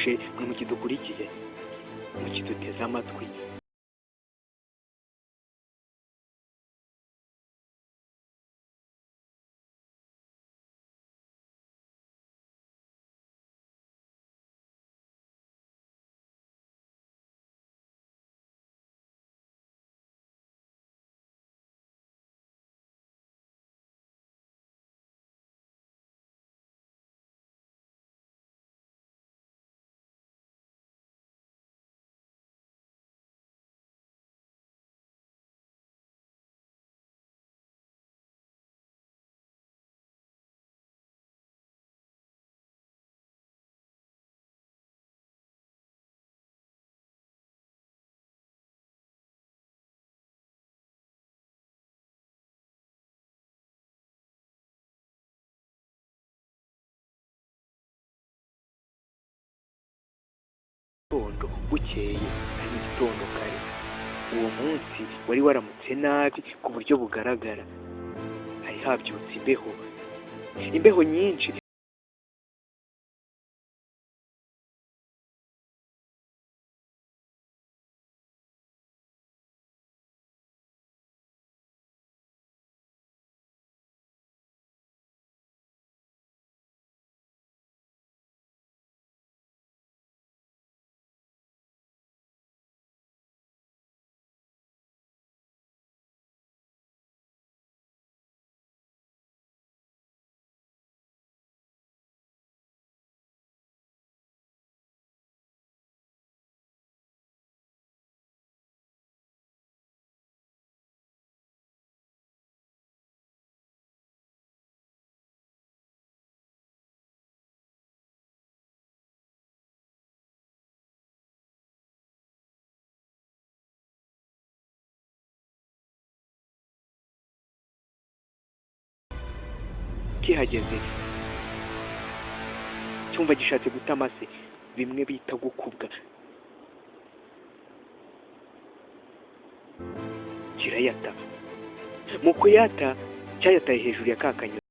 turabasuhuje mwe mukidukurikiye, mukiduteze amatwi. Gitondo bukeye ari igitondo kare, uwo munsi wari waramutse nabi ku buryo bugaragara. Hari habyutse imbeho nyinshi. Kihageze cyumva gishatse guta amase, bimwe bita gukubwa, kirayata. Mu kuyata cyayataye hejuru ya ka kanyoni.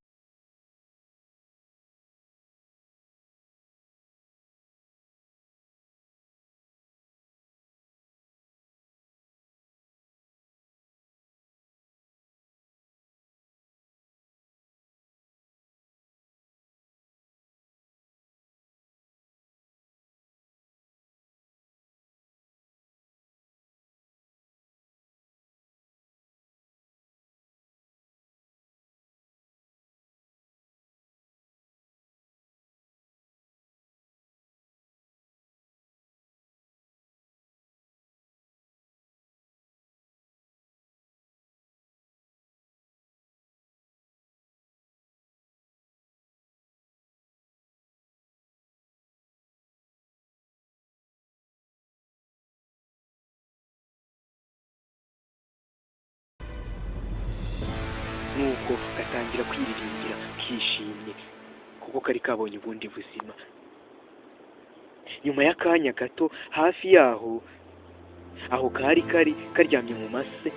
Nuko gatangira kwiririmbira kishimye kuko kari kabonye ubundi buzima. Nyuma y'akanya gato hafi yaho, aho kari karyamye mu mase,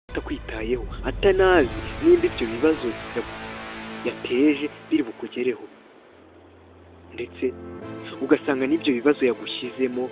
atakwitayeho, atanazi nimba ibyo bibazo yateje biri bukugereho, ndetse ugasanga n'ibyo bibazo yagushyizemo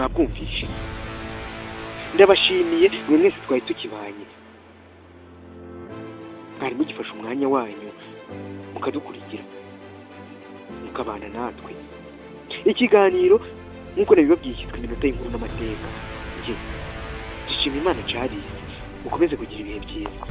mwabwumvishe. Ndabashimiye mwe mwese twari tukibanye, mwari mugifashe umwanya wanyu mukadukurikira mukabana natwe. Ikiganiro nk'uko nabibabwiye cyitwa iminota y'inkuru n'amateka. Njye Dushimimana Charles, mukomeze kugira ibihe byiza.